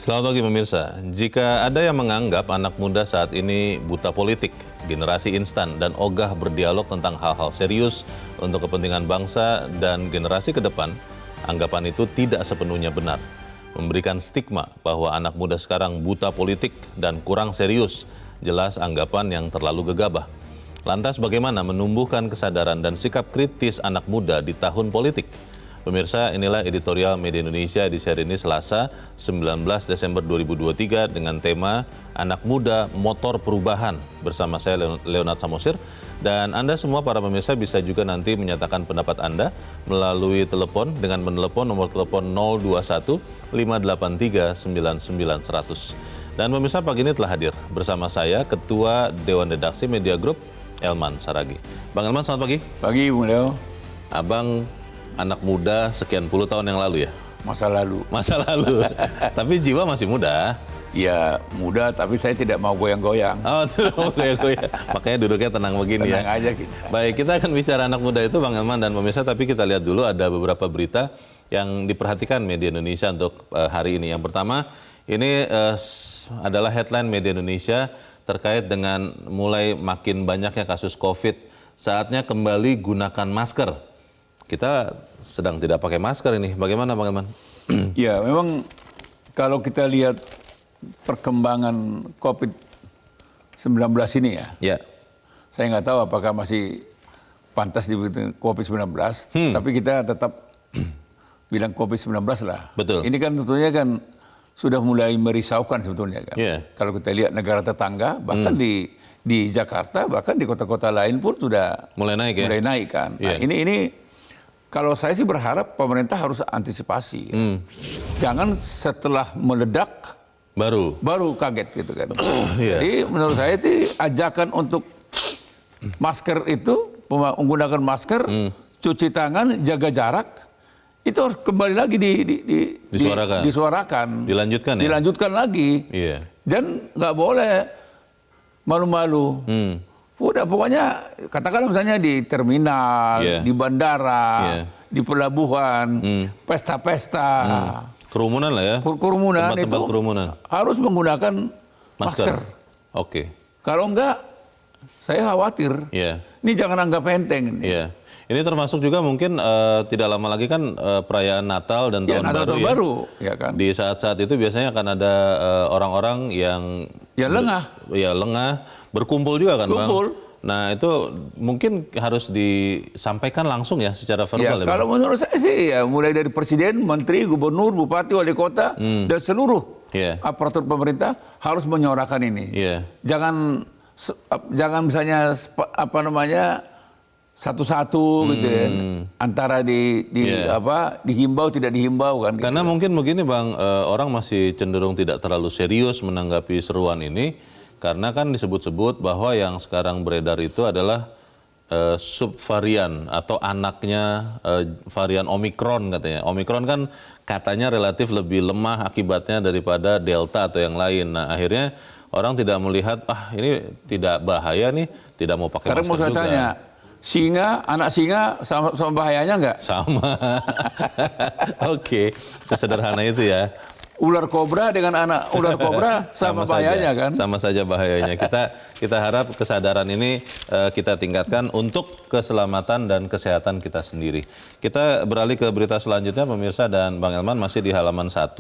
Selamat pagi pemirsa. Jika ada yang menganggap anak muda saat ini buta politik, generasi instan, dan ogah berdialog tentang hal-hal serius untuk kepentingan bangsa dan generasi ke depan, anggapan itu tidak sepenuhnya benar. Memberikan stigma bahwa anak muda sekarang buta politik dan kurang serius, jelas anggapan yang terlalu gegabah. Lantas bagaimana menumbuhkan kesadaran dan sikap kritis anak muda di tahun politik? Pemirsa, inilah editorial Media Indonesia edisi hari ini Selasa 19 Desember 2023 dengan tema Anak Muda Motor Perubahan bersama saya Leonard Samosir. Dan Anda semua para pemirsa bisa juga nanti menyatakan pendapat Anda melalui telepon dengan menelepon nomor telepon 021 583 99 100. Dan pemirsa pagi ini telah hadir bersama saya Ketua Dewan Redaksi Media Group Elman Saragi. Bang Elman, selamat pagi. Pagi, Bung Leo. Abang anak muda sekian puluh tahun yang lalu ya? Masa lalu. Masa lalu. Tapi jiwa masih muda. Ya, muda, tapi saya tidak mau goyang-goyang. Oh, tidak mau goyang-goyang. Makanya duduknya tenang begini Tenang ya. aja kita. Baik, kita akan bicara anak muda itu Bang Elman dan pemirsa, tapi kita lihat dulu ada beberapa berita yang diperhatikan Media Indonesia untuk hari ini. Yang pertama, ini adalah headline Media Indonesia terkait dengan mulai makin banyaknya kasus COVID. Saatnya kembali gunakan masker. Kita sedang tidak pakai masker ini. Bagaimana Bang Elman? Ya, memang kalau kita lihat perkembangan COVID-19 ini ya. Ya. Saya nggak tahu apakah masih pantas disebut COVID-19. Tapi kita tetap bilang COVID-19 lah. Betul. Ini kan tentunya kan sudah mulai merisaukan sebetulnya kan. Yeah. Kalau kita lihat negara tetangga, bahkan di Jakarta, bahkan di kota-kota lain pun sudah Mulai naik ya? Mulai naik kan. Nah, Yeah. ini kalau saya sih berharap pemerintah harus antisipasi. Jangan setelah meledak baru kaget gitu kan. Iya. Jadi menurut saya itu ajakan untuk masker itu, menggunakan masker, cuci tangan, jaga jarak, itu harus kembali lagi disuarakan. Dilanjutkan ya? Dilanjutkan lagi. Iya. Dan nggak boleh malu-malu. Udah pokoknya katakanlah misalnya di terminal, Yeah. di bandara, Yeah. di pelabuhan, pesta-pesta, Kerumunan lah ya? kerumunan itu Tempat-tempat kerumunan. harus menggunakan masker. Oke. Kalau enggak, saya khawatir. Iya. Ini jangan anggap enteng. Iya. Ini termasuk juga mungkin tidak lama lagi kan perayaan Natal dan Ya, Tahun Natal Baru tahun ya. baru, ya kan? Di saat-saat itu biasanya akan ada orang-orang yang Ya lengah. lengah, berkumpul juga kan Bang? Kumpul. Nah itu mungkin harus disampaikan langsung ya secara verbal ya, Kalau Bang? menurut saya sih ya mulai dari presiden, menteri, gubernur, bupati, wali kota dan seluruh Iya. aparatur pemerintah harus menyuarakan ini. Iya. Jangan misalnya satu-satu gitu ya. Antara Iya. dihimbau tidak dihimbau kan. Gitu. Karena mungkin begini Bang, orang masih cenderung tidak terlalu serius menanggapi seruan ini karena kan disebut-sebut bahwa yang sekarang beredar itu adalah subvarian atau anaknya varian Omikron katanya. Omikron kan katanya relatif lebih lemah akibatnya daripada Delta atau yang lain. Nah akhirnya orang tidak melihat ini tidak bahaya nih, tidak mau pakai Sekarang masker mau saya juga. tanya, anak singa sama bahayanya nggak? Sama. Oke, sesederhana itu ya. Ular kobra dengan anak ular kobra sama bahayanya saja, kan? Sama saja bahayanya. Kita harap kesadaran ini kita tingkatkan untuk keselamatan dan kesehatan kita sendiri. Kita beralih ke berita selanjutnya pemirsa dan Bang Elman masih di halaman 1.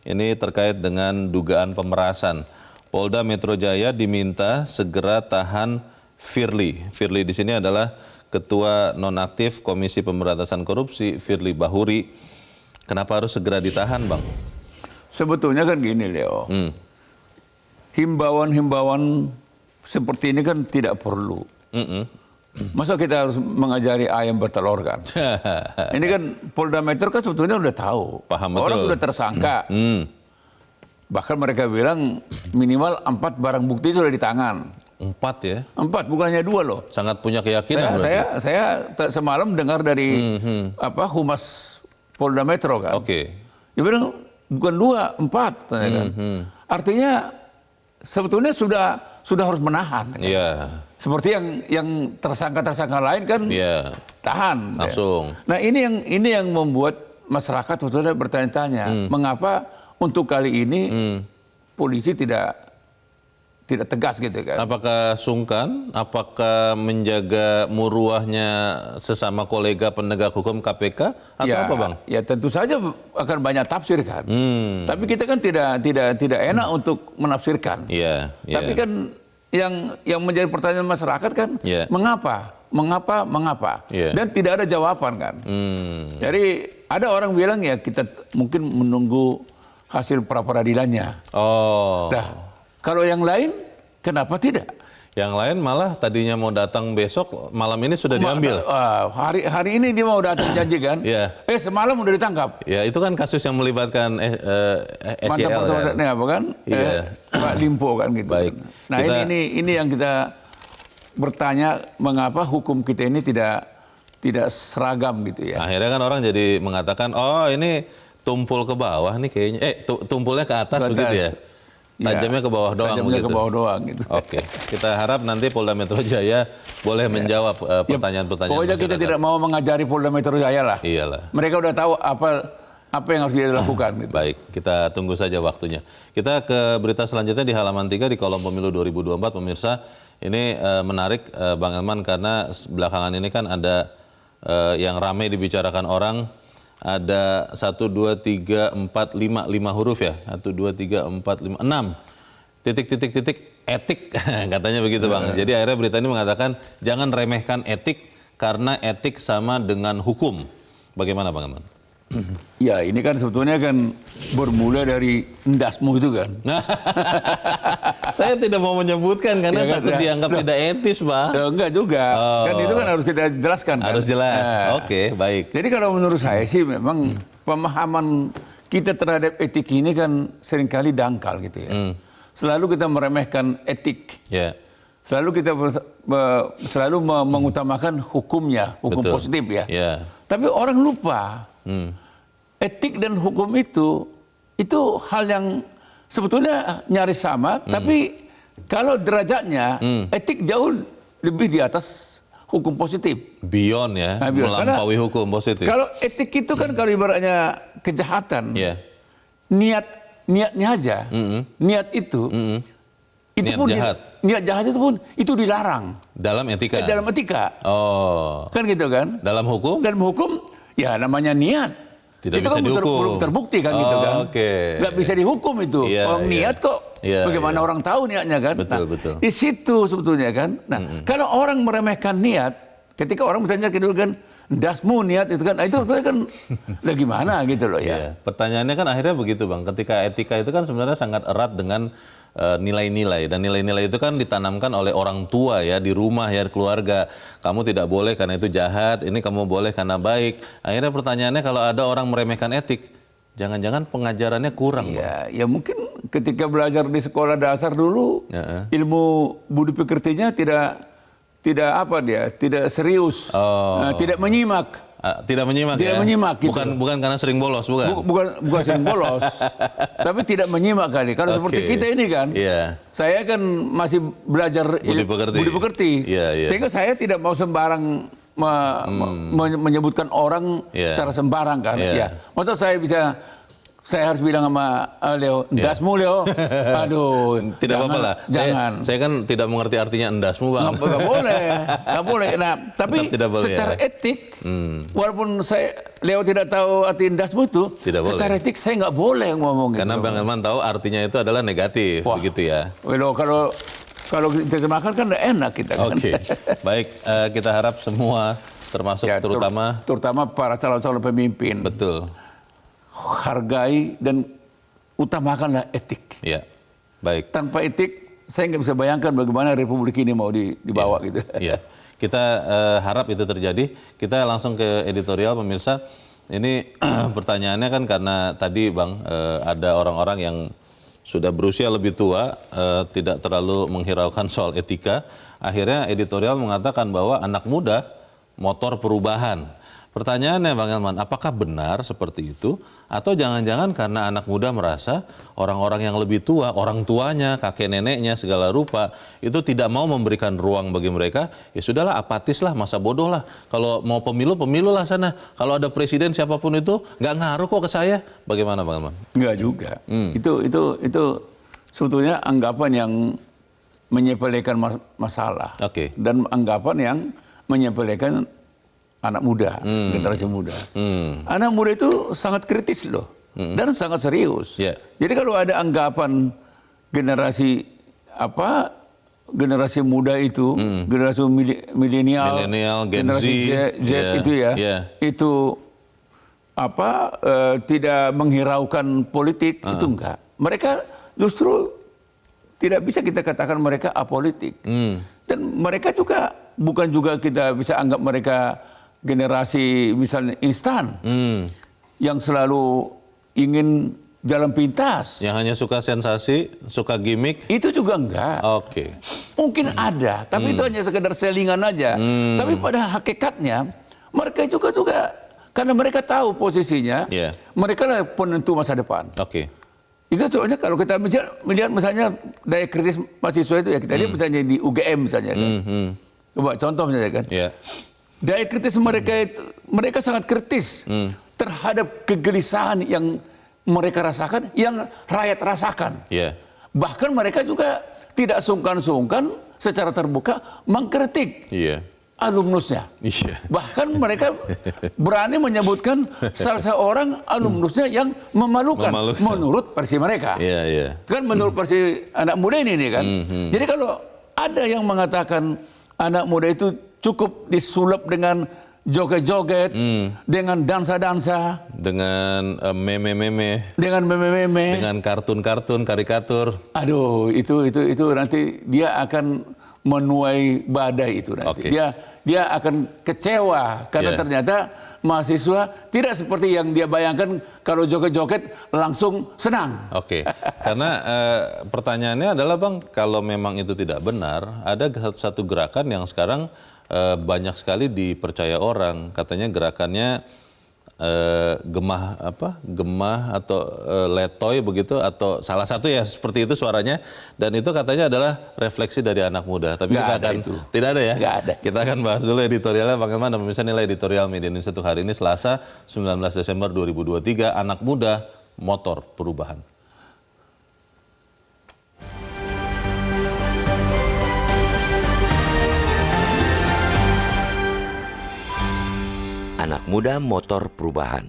Ini terkait dengan dugaan pemerasan. Polda Metro Jaya diminta segera tahan Firly. Firly di sini adalah Ketua Nonaktif Komisi Pemberantasan Korupsi Firly Bahuri. Kenapa harus segera ditahan, Bang? Sebetulnya kan gini, Leo. Himbauan-himbauan seperti ini kan tidak perlu. Masa kita harus mengajari ayam bertelur kan? Ini kan Polda Metro kan sebetulnya udah tahu. Paham Orang betul. sudah tersangka. Bahkan mereka bilang minimal 4 barang bukti sudah di tangan. 4 ya? 4, bukannya 2 loh. Sangat punya keyakinan berarti. Saya semalam dengar dari Humas Polda Metro kan. Oke. Dia bilang bukan 2, 4, kan. Artinya sebetulnya sudah harus menahan. Kan? Iya. Seperti yang tersangka-tersangka lain kan tahan. Langsung. Nah ini yang membuat masyarakat sebetulnya bertanya-tanya, mengapa untuk kali ini polisi tidak tegas gitu kan. Apakah sungkan? Apakah menjaga muruahnya sesama kolega penegak hukum KPK atau Ya, apa, Bang? ya tentu saja akan banyak tafsir kan. Tapi kita kan tidak enak untuk menafsirkan. Iya, iya. Tapi kan yang menjadi pertanyaan masyarakat kan, Iya. mengapa? Iya. Dan tidak ada jawaban kan. Jadi ada orang bilang ya kita mungkin menunggu hasil pra peradilannya. Oh. Nah, kalau yang lain kenapa tidak? Yang lain malah tadinya mau datang besok, malam ini sudah diambil. Hari ini dia mau datang janji kan? Iya. Semalam udah ditangkap. Ya, itu kan kasus yang melibatkan Mantan SYL kan? apa kan? Iya. Pak Limpo kan gitu. Baik. Nah Kita- ini yang kita bertanya mengapa hukum kita ini tidak seragam gitu ya. Akhirnya kan orang jadi mengatakan, oh ini tumpul ke bawah nih kayaknya. Tumpulnya ke atas Ke atas. begitu ya? Tajamnya ke bawah doang Tajamnya begitu. ke bawah doang gitu. Oke, kita harap nanti Polda Metro Jaya boleh menjawab pertanyaan-pertanyaan Pokoknya kita masyarakat. tidak mau mengajari Polda Metro Jaya lah. Iyalah. Mereka udah tahu apa yang harus dilakukan gitu. Baik, kita tunggu saja waktunya. Kita ke berita selanjutnya di halaman 3 di kolom pemilu 2024, pemirsa. Ini menarik Bang Elman karena belakangan ini kan ada yang ramai dibicarakan orang. Ada 1, 2, 3, 4, 5 huruf ya. 1, 2, 3, 4, 5, 6. Titik etik katanya begitu Bang. Jadi akhirnya berita ini mengatakan jangan remehkan etik karena etik sama dengan hukum. Bagaimana Bang Elman? Ya ini kan sebetulnya kan bermula dari endasmu itu kan. Saya tidak mau menyebutkan karena Ya kan, takut ya. dianggap tidak etis, Pak. Ya, enggak juga. Oh. Kan itu kan harus kita jelaskan kan. Harus jelas. Nah, Oke, baik. Jadi kalau menurut saya sih memang pemahaman kita terhadap etik ini kan seringkali dangkal gitu ya. Selalu kita meremehkan etik. Ya, Selalu kita mengutamakan hukumnya, hukum betul. positif ya. Ya. Tapi orang lupa etik dan hukum itu hal yang sebetulnya nyaris sama, tapi kalau derajatnya etik jauh lebih di atas hukum positif. Beyond ya, Nah, beyond. melampaui hukum positif. Kalau etik itu kan kalau ibaratnya kejahatan, Ya. niatnya aja, niat itu Niat pun jahat. niat jahat itu pun itu dilarang Dalam etika. dalam etika, Oh. kan gitu kan? Dalam hukum? Dan hukum ya namanya niat. Tidak itu bisa kan dihukum. belum terbukti kan gitu kan. Oke. Nggak bisa dihukum itu. Iya, Orang iya. niat kok. Iya, Bagaimana iya. orang tahu niatnya kan? Betul, Nah, betul. di situ sebetulnya kan. Nah, kalau orang meremehkan niat, ketika orang misalnya gitu kan, dasmu niat itu kan, nah, itu sebenarnya kan lah gimana gitu loh ya. Ya. Pertanyaannya kan akhirnya begitu Bang. Ketika etika itu kan sebenarnya sangat erat dengan nilai-nilai. Dan nilai-nilai itu kan ditanamkan oleh orang tua ya, di rumah ya, keluarga. Kamu tidak boleh karena itu jahat, ini kamu boleh karena baik. Akhirnya pertanyaannya kalau ada orang meremehkan etik, jangan-jangan pengajarannya kurang Bang. Ya, ya mungkin ketika belajar di sekolah dasar dulu, Ya. ilmu budi pekertinya tidak serius, tidak menyimak. Tidak menyimak Tidak ya? menyimak, gitu. Bukan karena sering bolos, bukan? Bukan sering bolos, tapi tidak menyimak kali. Kalau seperti Oke. kita ini kan, Iya. saya kan masih belajar Budi pekerti. budi pekerti. Iya, iya. Sehingga saya tidak mau sembarang menyebutkan orang Iya. secara sembarang kan. Iya. Ya. Masa saya harus bilang sama Leo, dasmu Leo, aduh, Tidak apa-apa lah. Jangan. Saya kan tidak mengerti artinya endasmu Bang. Nggak boleh. Nah, tapi Tetap tidak boleh, secara ya. etik, walaupun Leo tidak tahu arti dasmu itu, Tidak boleh. secara etik saya nggak boleh ngomong Karena gitu. Bang Elman tahu artinya itu adalah negatif, Wah. begitu ya. Well, kalau diterjemahkan kan nggak enak kita kan. Oke, baik. Kita harap semua, termasuk Ya, terutama para calon-calon pemimpin, betul. hargai dan utamakanlah etik. Ya, baik. Tanpa etik, saya nggak bisa bayangkan bagaimana Republik ini mau dibawa gitu. Iya, kita harap itu terjadi. Kita langsung ke editorial pemirsa. Ini pertanyaannya kan karena tadi Bang ada orang-orang yang sudah berusia lebih tua, tidak terlalu menghiraukan soal etika. Akhirnya editorial mengatakan bahwa anak muda motor perubahan. Pertanyaannya Bang Elman, apakah benar seperti itu? Atau jangan-jangan karena anak muda merasa orang-orang yang lebih tua, orang tuanya, kakek neneknya, segala rupa, itu tidak mau memberikan ruang bagi mereka, ya sudahlah apatis lah, masa bodoh lah. Kalau mau pemilu, pemilu lah sana. Kalau ada presiden siapapun itu, nggak ngaruh kok ke saya. Bagaimana Bang Elman? Enggak juga. Itu sebetulnya anggapan yang menyepelekan masalah. Oke. Dan anggapan yang menyepelekan anak muda, generasi muda. Anak muda itu sangat kritis loh, dan sangat serius. Yeah. Jadi kalau ada anggapan generasi generasi muda itu, generasi milenial, Gen Z, generasi Z itu itu tidak menghiraukan politik, itu enggak. Mereka justru tidak bisa kita katakan mereka apolitik. Dan mereka juga bukan juga kita bisa anggap mereka generasi misalnya instan yang selalu ingin jalan pintas. Yang hanya suka sensasi, suka gimmick. Itu juga enggak. Oke. Mungkin ada, tapi itu hanya sekedar selingan aja. Tapi pada hakikatnya mereka juga karena mereka tahu posisinya, mereka lah penentu masa depan. Oke. Itu soalnya kalau kita melihat misalnya daya kritis mahasiswa itu ya, kita lihat misalnya di UGM misalnya kan. Coba contoh misalnya kan. Daya kritis mereka sangat kritis terhadap kegelisahan yang mereka rasakan, yang rakyat rasakan. Bahkan mereka juga tidak sungkan-sungkan secara terbuka mengkritik alumnusnya. Bahkan mereka berani menyebutkan salah seorang alumnusnya yang memalukan. Menurut versi mereka. Kan menurut versi anak muda ini kan. Jadi kalau ada yang mengatakan anak muda itu cukup disulap dengan joget-joget, dengan dansa-dansa, dengan meme-meme, dengan kartun-kartun, karikatur. Aduh, itu nanti dia akan menuai badai itu nanti. Dia akan kecewa karena ternyata mahasiswa tidak seperti yang dia bayangkan, kalau joget-joget langsung senang. Oke. Karena pertanyaannya adalah Bang, kalau memang itu tidak benar, ada satu gerakan yang sekarang banyak sekali dipercaya orang, katanya gerakannya gemah atau letoy begitu, atau salah satu ya seperti itu suaranya, dan itu katanya adalah refleksi dari anak muda. Tapi kita akan tidak ada ya. Nggak ada. Kita akan bahas dulu editorialnya bagaimana. Pemirsa, nilai editorial Media Indonesia untuk hari ini Selasa 19 Desember 2023, anak muda motor perubahan. Anak muda motor perubahan.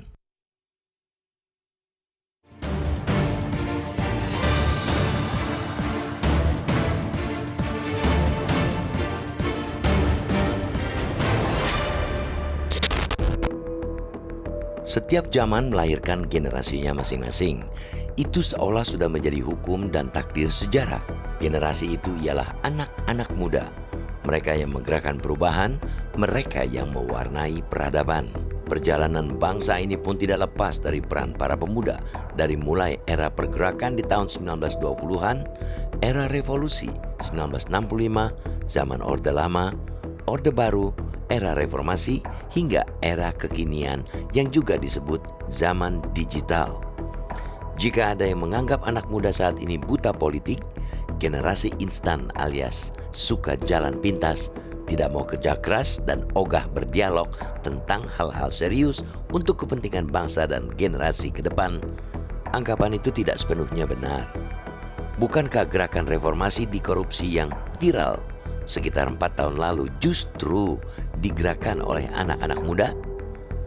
Setiap zaman melahirkan generasinya masing-masing. Itu seolah sudah menjadi hukum dan takdir sejarah. Generasi itu ialah anak-anak muda. Mereka yang menggerakkan perubahan, mereka yang mewarnai peradaban. Perjalanan bangsa ini pun tidak lepas dari peran para pemuda. Dari mulai era pergerakan di tahun 1920-an, era revolusi 1965, zaman Orde Lama, Orde Baru, era reformasi, hingga era kekinian yang juga disebut zaman digital. Jika ada yang menganggap anak muda saat ini buta politik, generasi instan alias suka jalan pintas, tidak mau kerja keras dan ogah berdialog tentang hal-hal serius untuk kepentingan bangsa dan generasi ke depan, anggapan itu tidak sepenuhnya benar. Bukankah gerakan reformasi di korupsi yang viral sekitar 4 tahun lalu justru digerakkan oleh anak-anak muda?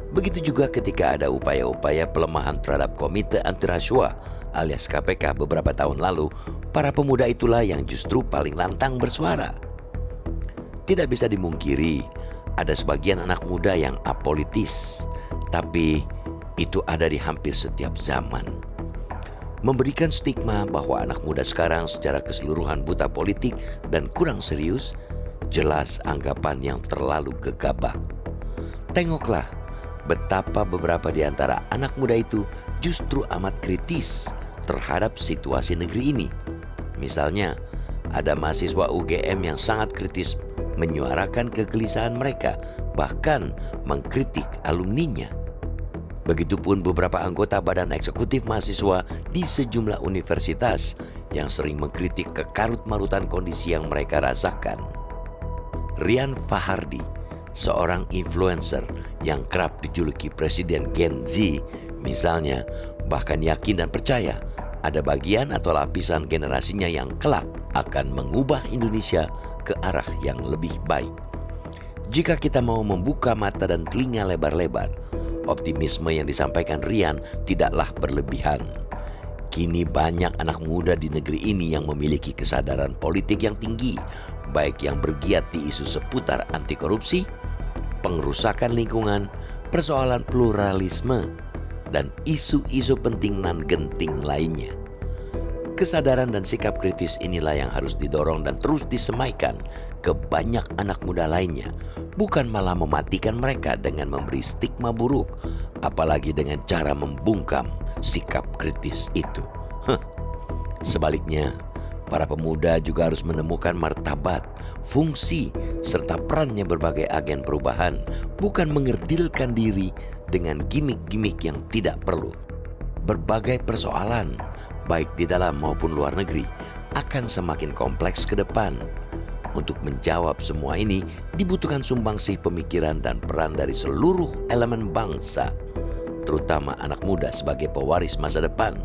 Begitu juga ketika ada upaya-upaya pelemahan terhadap Komite Anti Rasuah alias KPK beberapa tahun lalu, para pemuda itulah yang justru paling lantang bersuara. Tidak bisa dimungkiri, ada sebagian anak muda yang apolitis, tapi itu ada di hampir setiap zaman. Memberikan stigma bahwa anak muda sekarang secara keseluruhan buta politik dan kurang serius, jelas anggapan yang terlalu gegabah. Tengoklah betapa beberapa di antara anak muda itu justru amat kritis terhadap situasi negeri ini. Misalnya, ada mahasiswa UGM yang sangat kritis menyuarakan kegelisahan mereka, bahkan mengkritik alumninya. Begitupun beberapa anggota badan eksekutif mahasiswa di sejumlah universitas yang sering mengkritik kekarut-marutan kondisi yang mereka rasakan. Rian Fahardi, seorang influencer yang kerap dijuluki Presiden Gen Z, misalnya, bahkan yakin dan percaya ada bagian atau lapisan generasinya yang kelak akan mengubah Indonesia ke arah yang lebih baik. Jika kita mau membuka mata dan telinga lebar-lebar, optimisme yang disampaikan Rian tidaklah berlebihan. Kini banyak anak muda di negeri ini yang memiliki kesadaran politik yang tinggi, baik yang bergiat di isu seputar anti korupsi, pengerusakan lingkungan, persoalan pluralisme, dan isu-isu penting nan genting lainnya. Kesadaran dan sikap kritis inilah yang harus didorong dan terus disemaikan ke banyak anak muda lainnya, bukan malah mematikan mereka dengan memberi stigma buruk, apalagi dengan cara membungkam sikap kritis itu. Sebaliknya, para pemuda juga harus menemukan martabat, fungsi, serta perannya berbagai agen perubahan, bukan mengerdilkan diri dengan gimik-gimik yang tidak perlu. Berbagai persoalan, baik di dalam maupun luar negeri, akan semakin kompleks ke depan. Untuk menjawab semua ini, dibutuhkan sumbangsih pemikiran dan peran dari seluruh elemen bangsa, terutama anak muda sebagai pewaris masa depan.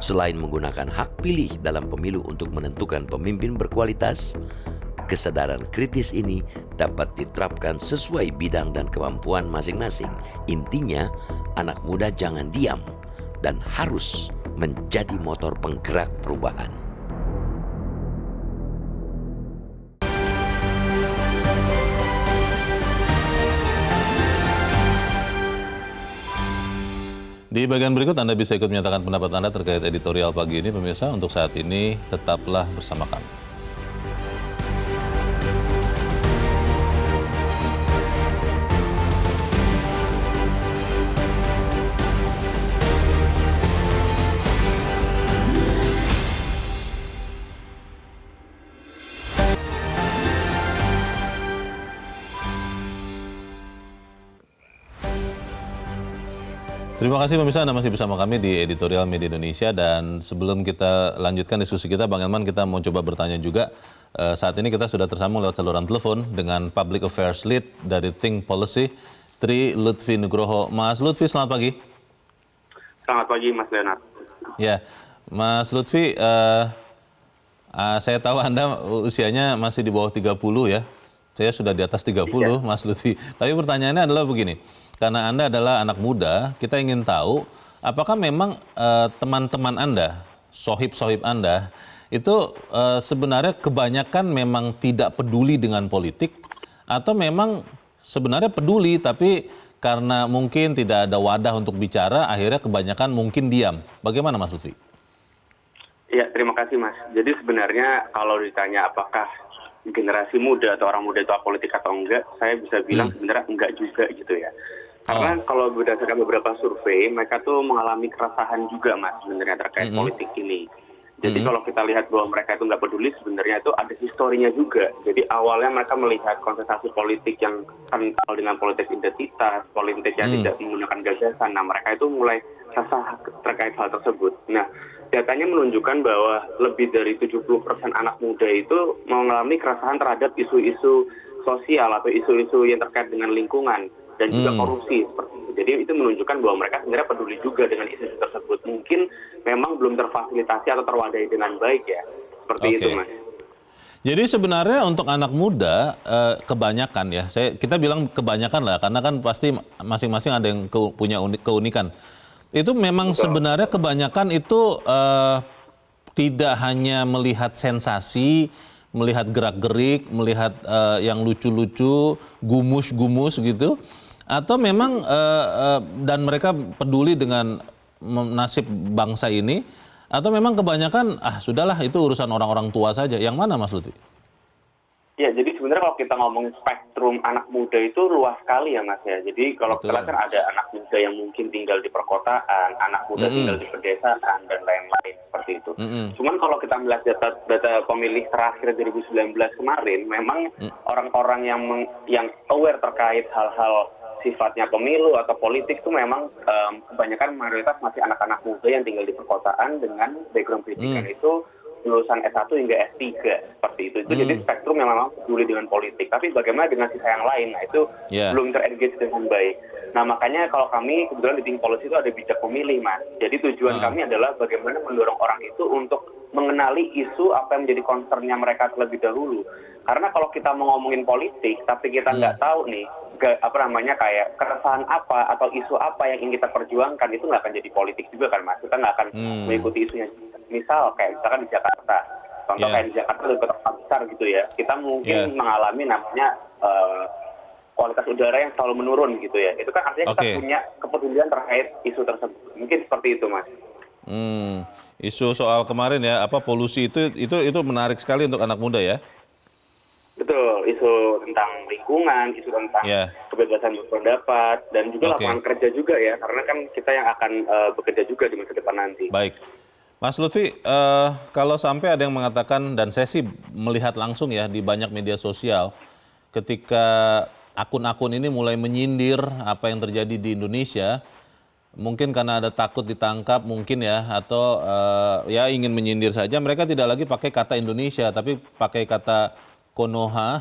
Selain menggunakan hak pilih dalam pemilu untuk menentukan pemimpin berkualitas, kesadaran kritis ini dapat diterapkan sesuai bidang dan kemampuan masing-masing. Intinya, anak muda jangan diam dan harus menjadi motor penggerak perubahan. Di bagian berikut Anda bisa ikut menyatakan pendapat Anda terkait editorial pagi ini, pemirsa. Untuk saat ini, tetaplah bersama kami. Terima kasih pemirsa, Anda masih bersama kami di Editorial Media Indonesia. Dan sebelum kita lanjutkan diskusi kita, Bang Elman, kita mau coba bertanya juga. Saat ini kita sudah tersambung lewat saluran telepon dengan Public Affairs Lead dari Think Policy, Tri Lutfi Nugroho. Mas Lutfi, selamat pagi. Selamat pagi, Mas Leonard. Ya, Mas Lutfi, saya tahu Anda usianya masih di bawah 30 ya. Saya sudah di atas 30, ya. Mas Lutfi. Tapi pertanyaannya adalah begini. Karena Anda adalah anak muda, kita ingin tahu apakah memang teman-teman Anda, sohib-sohib Anda, itu sebenarnya kebanyakan memang tidak peduli dengan politik, atau memang sebenarnya peduli tapi karena mungkin tidak ada wadah untuk bicara, akhirnya kebanyakan mungkin diam. Bagaimana Mas Lutfi? Ya, terima kasih Mas. Jadi sebenarnya kalau ditanya apakah generasi muda atau orang muda itu apolitik atau enggak, saya bisa bilang sebenarnya enggak juga gitu ya. Karena kalau berdasarkan beberapa survei, mereka tuh mengalami keresahan juga Mas sebenarnya terkait politik ini. Jadi kalau kita lihat bahwa mereka itu nggak peduli, sebenarnya itu ada historinya juga. Jadi awalnya mereka melihat kontestasi politik yang kental dengan politik identitas, politik yang tidak menggunakan gagasan. Nah mereka itu mulai resah terkait hal tersebut. Nah datanya menunjukkan bahwa lebih dari 70% anak muda itu mengalami keresahan terhadap isu-isu sosial atau isu-isu yang terkait dengan lingkungan dan juga korupsi seperti itu. Jadi itu menunjukkan bahwa mereka sebenarnya peduli juga dengan isu-isu tersebut. Mungkin memang belum terfasilitasi atau terwadahi dengan baik ya. Seperti itu Mas. Jadi sebenarnya untuk anak muda kebanyakan ya, kita bilang kebanyakan lah karena kan pasti masing-masing ada yang punya keunikan. Itu memang sebenarnya kebanyakan itu tidak hanya melihat sensasi, melihat gerak-gerik, melihat yang lucu-lucu, gumus-gumus gitu, atau memang dan mereka peduli dengan nasib bangsa ini, atau memang kebanyakan sudahlah itu urusan orang-orang tua saja. Yang mana Mas Lutfi? Ya, jadi sebenarnya kalau kita ngomongin spektrum anak muda itu luas sekali ya Mas ya. Jadi kalau kita lihat kan ada anak muda yang mungkin tinggal di perkotaan, anak muda tinggal di pedesaan, dan lain-lain seperti itu. Cuman kalau kita melihat data pemilih terakhir 2019 kemarin, memang orang-orang yang aware terkait hal-hal sifatnya pemilu atau politik itu memang kebanyakan mayoritas masih anak-anak muda yang tinggal di perkotaan dengan background pendidikan itu lulusan S1 hingga S3 seperti itu. Jadi spektrum yang memang peduli dengan politik. Tapi bagaimana dengan sisa yang lain? Nah itu belum ter-engage dengan baik. Nah makanya kalau kami kebetulan di Think Policy itu ada bijak pemilih Mas. Jadi tujuan kami adalah bagaimana mendorong orang itu untuk mengenali isu apa yang menjadi concernnya mereka terlebih dahulu. Karena kalau kita mau ngomongin politik, tapi kita nggak tahu nih kayak keresahan apa atau isu apa yang ingin kita perjuangkan, itu nggak akan jadi politik juga kan Mas. Kita nggak akan mengikuti isunya. Misal kayak misalkan di Jakarta, contoh kayak di Jakarta di kota besar gitu ya, kita mungkin mengalami namanya kualitas udara yang selalu menurun gitu ya. Itu kan artinya kita punya kepedulian terkait isu tersebut. Mungkin seperti itu Mas. Isu soal kemarin ya, polusi itu menarik sekali untuk anak muda ya. Betul, isu tentang lingkungan, isu tentang kebebasan berpendapat, dan juga lapangan kerja juga ya, karena kan kita yang akan bekerja juga di masa depan nanti. Baik, Mas Lutfi, kalau sampai ada yang mengatakan, dan saya sih melihat langsung ya di banyak media sosial, ketika akun-akun ini mulai menyindir apa yang terjadi di Indonesia, mungkin karena ada takut ditangkap mungkin ya, atau ya ingin menyindir saja, mereka tidak lagi pakai kata Indonesia, tapi pakai kata Konoha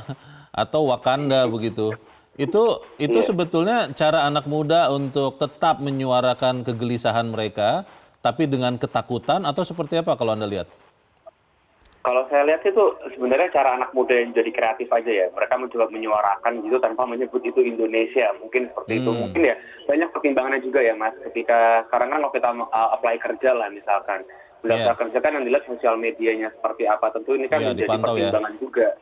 atau Wakanda begitu. Itu sebetulnya cara anak muda untuk tetap menyuarakan kegelisahan mereka, tapi dengan ketakutan, atau seperti apa kalau Anda lihat? Kalau saya lihat itu sebenarnya cara anak muda yang jadi kreatif aja ya. Mereka mencoba menyuarakan gitu tanpa menyebut itu Indonesia. Mungkin seperti itu. Mungkin ya banyak pertimbangannya juga ya Mas. Ketika sekarang kan kalau kita apply kerja lah misalkan. Mendaftar kerja kan yang dilihat sosial medianya seperti apa. Tentu ini kan menjadi pertimbangan juga.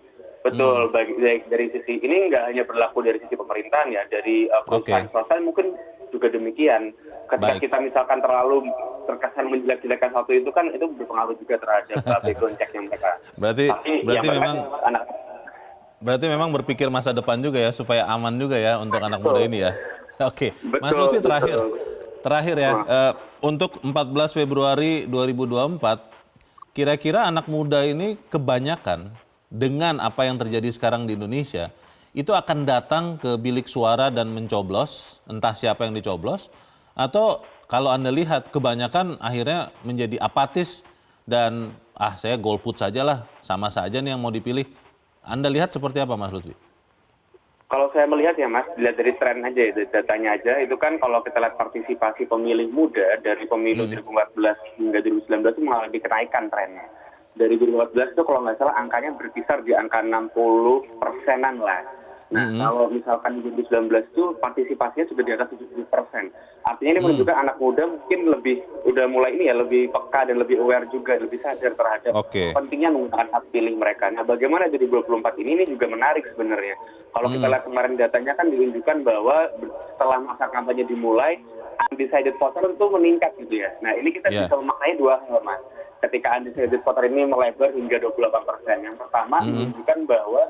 Betul, baik dari sisi ini nggak hanya berlaku dari sisi pemerintahan ya, dari perusahaan swasta mungkin juga demikian. Ketika kita misalkan terlalu terkesan menjelek-jelekan satu itu kan itu berpengaruh juga terhadap background check-nya mereka. Berarti memang berpikir masa depan juga ya, supaya aman juga ya untuk anak muda ini ya. Oke, Mas Lutfi terakhir ya, untuk 14 Februari 2024, kira-kira anak muda ini kebanyakan dengan apa yang terjadi sekarang di Indonesia, itu akan datang ke bilik suara dan mencoblos, entah siapa yang dicoblos, atau kalau Anda lihat kebanyakan akhirnya menjadi apatis dan saya golput sajalah, sama saja nih yang mau dipilih. Anda lihat seperti apa Mas Lutfi? Kalau saya melihat ya Mas, dilihat dari tren aja, datanya aja, itu kan kalau kita lihat partisipasi pemilih muda dari pemilu 2014 hingga 2019 itu mengalami kenaikan trennya. Dari 2014 itu kalau nggak salah angkanya berkisar di angka 60%-an lah. Nah, kalau misalkan di 2019 itu partisipasinya sudah di atas 70%. Artinya ini menunjukkan anak muda mungkin udah mulai lebih peka dan lebih aware juga, lebih sadar terhadap pentingnya menggunakan hak pilih mereka. Nah, bagaimana jadi 2024 ini juga menarik sebenarnya. Kalau kita lihat kemarin datanya kan ditunjukkan bahwa setelah masa kampanye dimulai, undecided voter itu meningkat gitu ya. Nah, ini kita bisa memaknai dua hal, Mas. Ketika undecided voter ini melebar hingga 28%. Yang pertama menunjukkan bahwa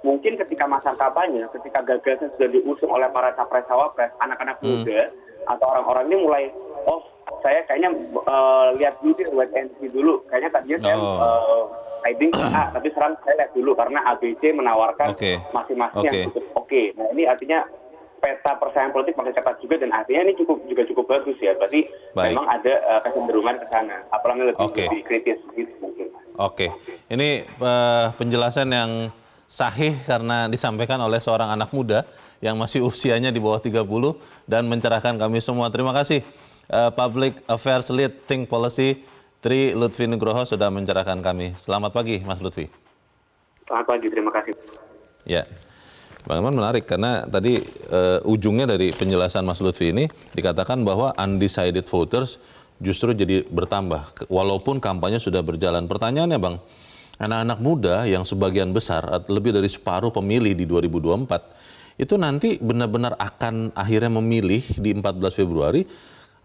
mungkin ketika masa kampanye, ketika gagasan sudah diusung oleh para capres-cawapres, anak-anak muda atau orang-orang ini mulai, saya kayaknya lihat dulu wait and see dulu. Kayaknya tadinya saya hiding A, tapi sekarang saya lihat dulu karena ABC menawarkan masing-masing yang cukup oke. Nah ini artinya peta persaingan politik makin ketat juga, dan artinya ini cukup bagus ya. Berarti memang ada kecenderungan ke sana. Apalagi lebih kritis gitu mungkin. Ini penjelasan yang sahih karena disampaikan oleh seorang anak muda yang masih usianya di bawah 30 dan mencerahkan kami semua. Terima kasih Public Affairs Lead Think Policy Tri Lutfi Nugroho sudah mencerahkan kami. Selamat pagi Mas Lutfi. Selamat pagi, terima kasih. Ya. Bang Iman menarik karena tadi ujungnya dari penjelasan Mas Lutfi ini dikatakan bahwa undecided voters justru jadi bertambah walaupun kampanye sudah berjalan. Pertanyaannya Bang, anak-anak muda yang sebagian besar lebih dari separuh pemilih di 2024 itu nanti benar-benar akan akhirnya memilih di 14 Februari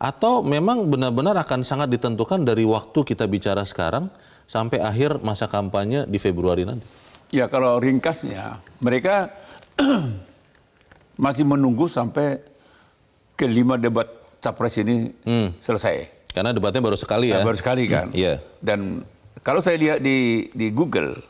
atau memang benar-benar akan sangat ditentukan dari waktu kita bicara sekarang sampai akhir masa kampanye di Februari nanti? Ya kalau ringkasnya, mereka masih menunggu sampai kelima debat capres ini selesai. Karena debatnya baru sekali ya. Baru sekali kan. Iya. Dan kalau saya lihat di Google,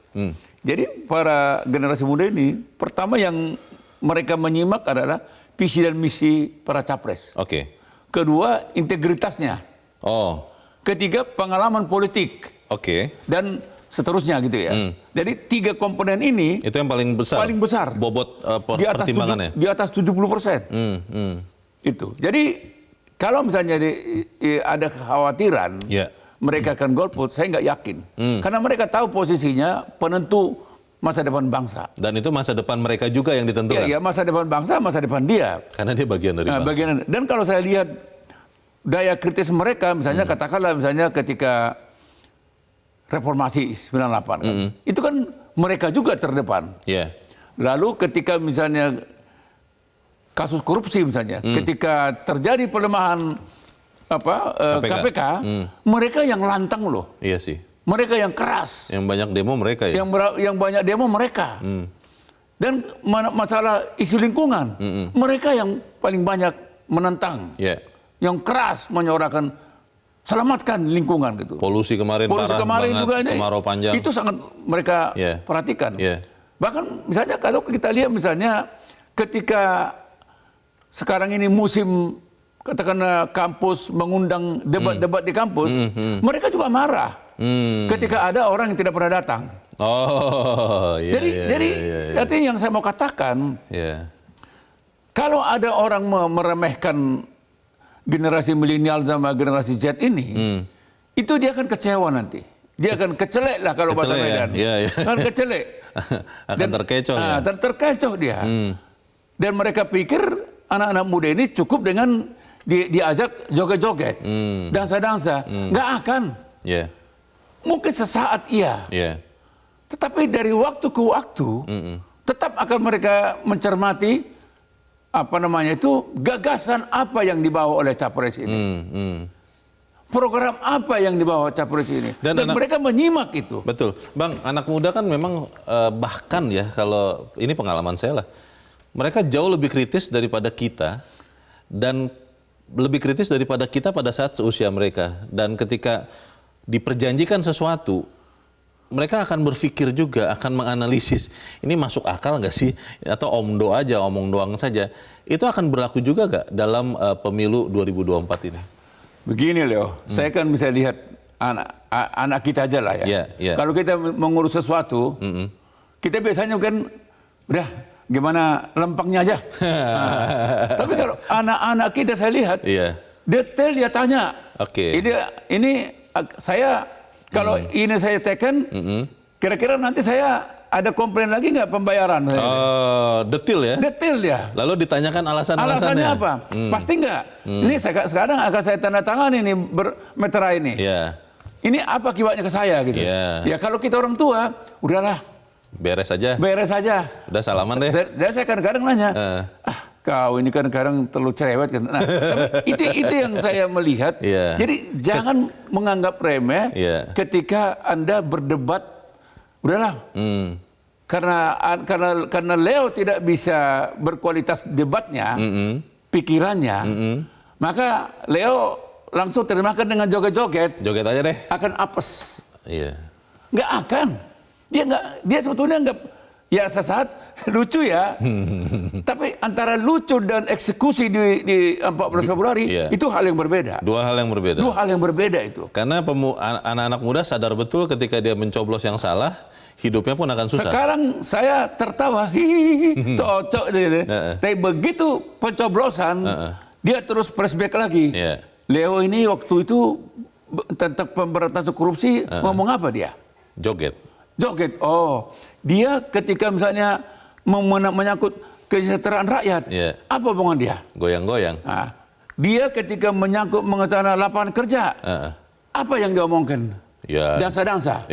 jadi para generasi muda ini, pertama yang mereka menyimak adalah visi dan misi para capres. Oke. Kedua, integritasnya. Oh, Ketiga, pengalaman politik. oke. Dan seterusnya gitu ya. Jadi 3 komponen ini Itu yang paling besar. paling besar. Bobot di atas pertimbangannya. di atas 70%. Itu. Jadi kalau misalnya ada kekhawatiran Ya. mereka akan golput, saya nggak yakin. Karena mereka tahu posisinya penentu masa depan bangsa. Dan itu masa depan mereka juga yang ditentukan. Ya, masa depan bangsa, masa depan dia. Karena dia bagian dari bangsa. Dan kalau saya lihat daya kritis mereka, misalnya katakanlah misalnya ketika reformasi 98 kan, itu kan mereka juga terdepan. Iya. Lalu ketika misalnya kasus korupsi misalnya, ketika terjadi pelemahan KPK, mereka yang lantang loh, Iya sih. mereka yang keras, Yang banyak demo mereka ya. yang banyak demo mereka. Dan masalah isu lingkungan, mereka yang paling banyak menentang, Iya. yang keras menyuarakan selamatkan lingkungan gitu. Polusi kemarin parah banget, juga ini, kemarau panjang. itu sangat mereka perhatikan. Bahkan misalnya kalau kita lihat misalnya ketika sekarang ini musim katakanlah kampus mengundang debat-debat di kampus, mereka juga marah ketika ada orang yang tidak pernah datang. Oh, iya. Jadi artinya yang saya mau katakan, kalau ada orang meremehkan generasi milenial sama generasi Z ini, itu dia akan kecewa nanti. Dia akan kecelek lah kalau bahasa Medan. Akan kecelek. Akan terkecoh ya. Terkecoh dia. Dan mereka pikir anak-anak muda ini cukup dengan diajak joget-joget, dansa-dansa. Nggak akan. Mungkin sesaat iya. Tetapi dari waktu ke waktu, tetap akan mereka mencermati gagasan apa yang dibawa oleh capres ini. Program apa yang dibawa capres ini. Dan mereka menyimak itu. Betul. Bang, anak muda kan memang bahkan ya, kalau ini pengalaman saya lah, mereka jauh lebih kritis daripada kita dan lebih kritis daripada kita pada saat seusia mereka. Dan ketika diperjanjikan sesuatu, mereka akan berpikir juga, akan menganalisis, ini masuk akal nggak sih? Atau omdo aja, omong doang saja. Itu akan berlaku juga nggak dalam pemilu 2024 ini? Begini Leo, saya kan bisa lihat anak kita aja lah ya. Kalau kita mengurus sesuatu, kita biasanya kan udah gimana lempengnya aja. Tapi kalau anak-anak kita saya lihat, detail dia tanya. Ini saya kalau ini saya tekan, kira-kira nanti saya ada komplain lagi nggak pembayaran? Detil ya? Detil ya. Lalu ditanyakan alasannya apa? Pasti nggak. Ini sekarang akan saya tanda tangan ini meterai ini. Ini apa akibatnya ke saya gitu? Ya kalau kita orang tua, udahlah. Beres aja. Udah salaman deh. Dan saya kadang-kadang nanya, kau ini kadang-kadang terlalu cerewet kan. Nah, tapi itu yang saya melihat. Jadi jangan menganggap remeh ketika Anda berdebat. Udahlah. Karena Leo tidak bisa berkualitas debatnya, pikirannya, maka Leo langsung terjemahkan dengan joget-joget. Joget aja deh. Akan apes. Nggak akan. Dia sebetulnya nggak. Ya sesaat lucu ya, tapi antara lucu dan eksekusi di 14 Februari itu hal yang berbeda. Dua hal yang berbeda itu. Karena anak-anak muda sadar betul ketika dia mencoblos yang salah, hidupnya pun akan susah. Sekarang saya tertawa, hihihi, cocok gitu. Tapi begitu pencoblosan, dia terus flashback lagi. Leo ini waktu itu tentang pemberantasan korupsi ngomong apa dia? Joget. Oh, dia ketika misalnya menyangkut kesejahteraan rakyat, apa omongan dia? Goyang-goyang. Nah, dia ketika menyangkut mengenai lapangan kerja, apa yang dia omongkan? Dansa-dansa.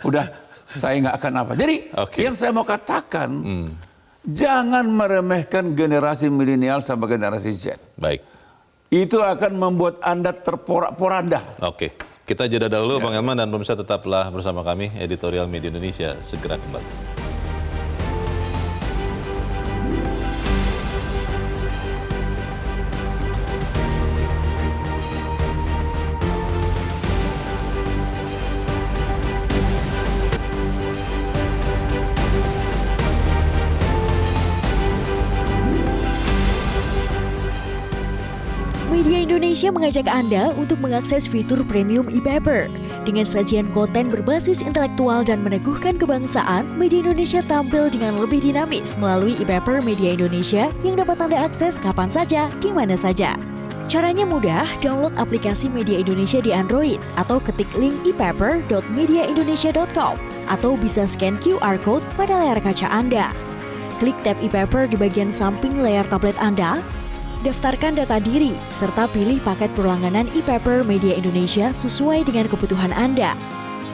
Udah, saya nggak akan apa. Jadi yang saya mau katakan, jangan meremehkan generasi milenial sama generasi Z. Baik. Itu akan membuat Anda terporak-poranda. Kita jeda dahulu Bang Elman dan pemirsa tetaplah bersama kami, Editorial Media Indonesia segera kembali. Media Indonesia mengajak Anda untuk mengakses fitur premium e-paper. Dengan sajian konten berbasis intelektual dan meneguhkan kebangsaan, Media Indonesia tampil dengan lebih dinamis melalui e-paper Media Indonesia yang dapat Anda akses kapan saja, di mana saja. Caranya mudah, download aplikasi Media Indonesia di Android atau ketik link e-paper.mediaindonesia.com atau bisa scan QR Code pada layar kaca Anda. Klik tab e-paper di bagian samping layar tablet Anda, daftarkan data diri, serta pilih paket berlangganan e-paper Media Indonesia sesuai dengan kebutuhan Anda.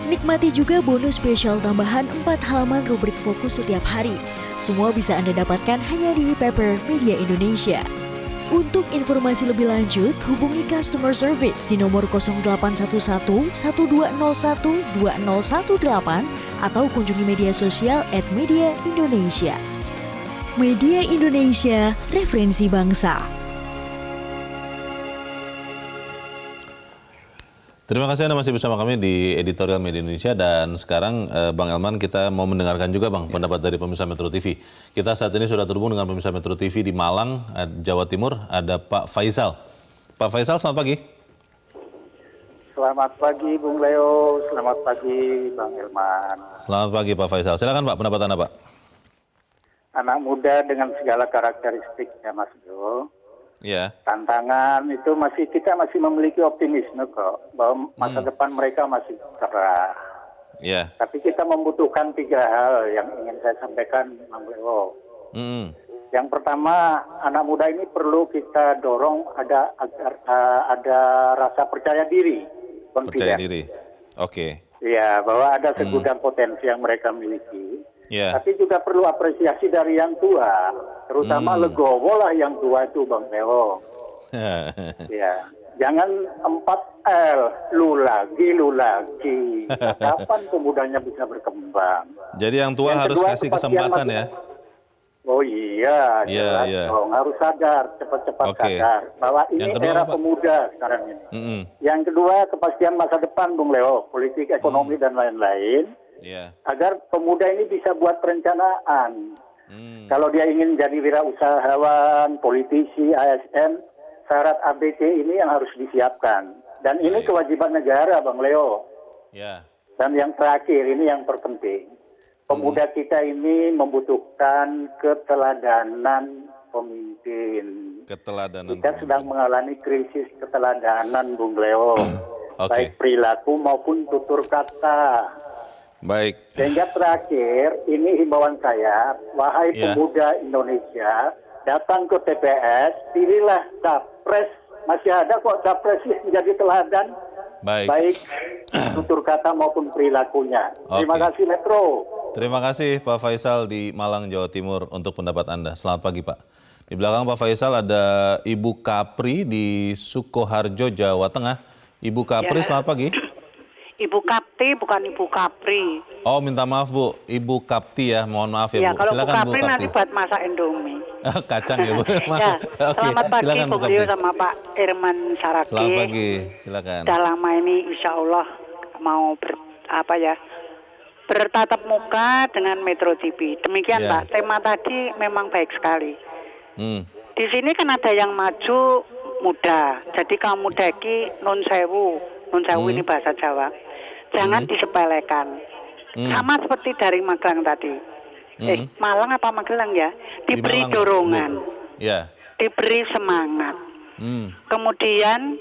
Nikmati juga bonus spesial tambahan 4 halaman rubrik fokus setiap hari. Semua bisa Anda dapatkan hanya di e-paper Media Indonesia. Untuk informasi lebih lanjut, hubungi customer service di nomor 0811 1201 2018 atau kunjungi media sosial @Media Indonesia. Media Indonesia, referensi bangsa. Terima kasih Anda masih bersama kami di Editorial Media Indonesia dan sekarang Bang Elman kita mau mendengarkan juga Bang pendapat dari pemirsa Metro TV. Kita saat ini sudah terhubung dengan pemirsa Metro TV di Malang, Jawa Timur, ada Pak Faisal. Pak Faisal, selamat pagi. Selamat pagi Bung Leo, selamat pagi Bang Elman. Selamat pagi Pak Faisal. Silakan Pak, pendapat Anda Pak. Anak muda dengan segala karakteristiknya Mas Jo. Ya. Tantangan itu kita masih memiliki optimisme kok bahwa masa depan mereka masih cerah. Ya. Tapi kita membutuhkan 3 hal yang ingin saya sampaikan Bang Leo. Yang pertama, anak muda ini perlu kita dorong agar ada rasa percaya diri, Percaya diri. Oke. Ya, bahwa ada segudang potensi yang mereka miliki. Ya. Tapi juga perlu apresiasi dari yang tua, terutama legowo lah yang tua itu Bang Leo. Ya, jangan 4L, lu lagi. Kapan pemudanya bisa berkembang? Jadi yang tua Yang harus kedua, kasih kepastian kesempatan ya. Oh iya, jelas dong. Harus sadar, cepat-cepat sadar bahwa ini Yang kedua era apa? pemuda sekarang ini. Yang kedua, kepastian masa depan Bung Leo, politik, ekonomi dan lain-lain. Iya. Agar pemuda ini bisa buat perencanaan. Kalau dia ingin jadi wirausahawan, politisi, ASN, syarat ABC ini yang harus disiapkan. Dan ini kewajiban negara, Bang Leo. Ya. Dan yang terakhir, ini yang terpenting. Pemuda kita ini membutuhkan keteladanan pemimpin. Keteladanan. Kita sedang mengalami krisis keteladanan, Bung Leo. Oke. Baik perilaku maupun tutur kata. Baik. Sehingga terakhir, ini himbauan saya, wahai pemuda Indonesia, datang ke TPS, pilihlah capres. Masih ada kok capres yang menjadi teladan, baik tutur kata maupun perilakunya. Terima kasih Metro. Terima kasih Pak Faisal di Malang, Jawa Timur untuk pendapat Anda. Selamat pagi Pak. Di belakang Pak Faisal ada Ibu Kapri di Sukoharjo, Jawa Tengah. Ibu Kapri, selamat pagi. Ibu Kapti, bukan Ibu Kapri. Oh, minta maaf Bu, Ibu Kapti ya, mohon maaf ya Bu. Kalau Silakan Bu Kapri Bu Kapti. nanti buat masak Indomie. Kacang ya Bu. Ya, selamat pagi silakan, Bu Beliau sama Pak Irman Saragi. Selamat pagi, silakan. Sudah lama ini Insya Allah mau bertatap muka dengan Metro TV. Demikian Pak, tema tadi memang baik sekali. Di sini kan ada yang maju muda, jadi kaum muda ini nun sewu ini bahasa Jawa. Jangan disepelekan. Sama seperti dari Magelang tadi. Malang apa Magelang ya? Diberi Malang, dorongan, diberi semangat. Kemudian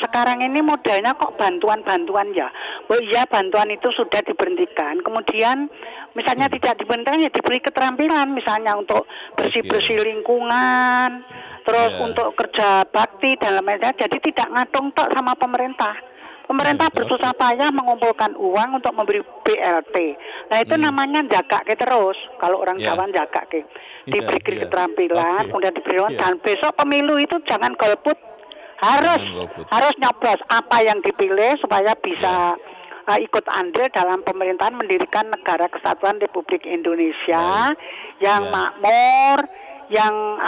sekarang ini modelnya kok bantuan-bantuan ya. Oh iya, bantuan itu sudah diberhentikan. Kemudian misalnya tidak diberhentikan ya diberi keterampilan, misalnya untuk bersih-bersih lingkungan, terus untuk kerja bakti dan lain-lain. Jadi tidak ngadong tok sama pemerintah. Pemerintah bersusah payah mengumpulkan uang untuk memberi BLT. Nah itu namanya jagake terus. Kalau orang Jawa jagake. Diberi keterampilan, kemudian diberi uang. Dan besok pemilu itu jangan golput, harus nyoblos apa yang dipilih supaya bisa ikut andil dalam pemerintahan mendirikan negara kesatuan Republik Indonesia yang makmur, yang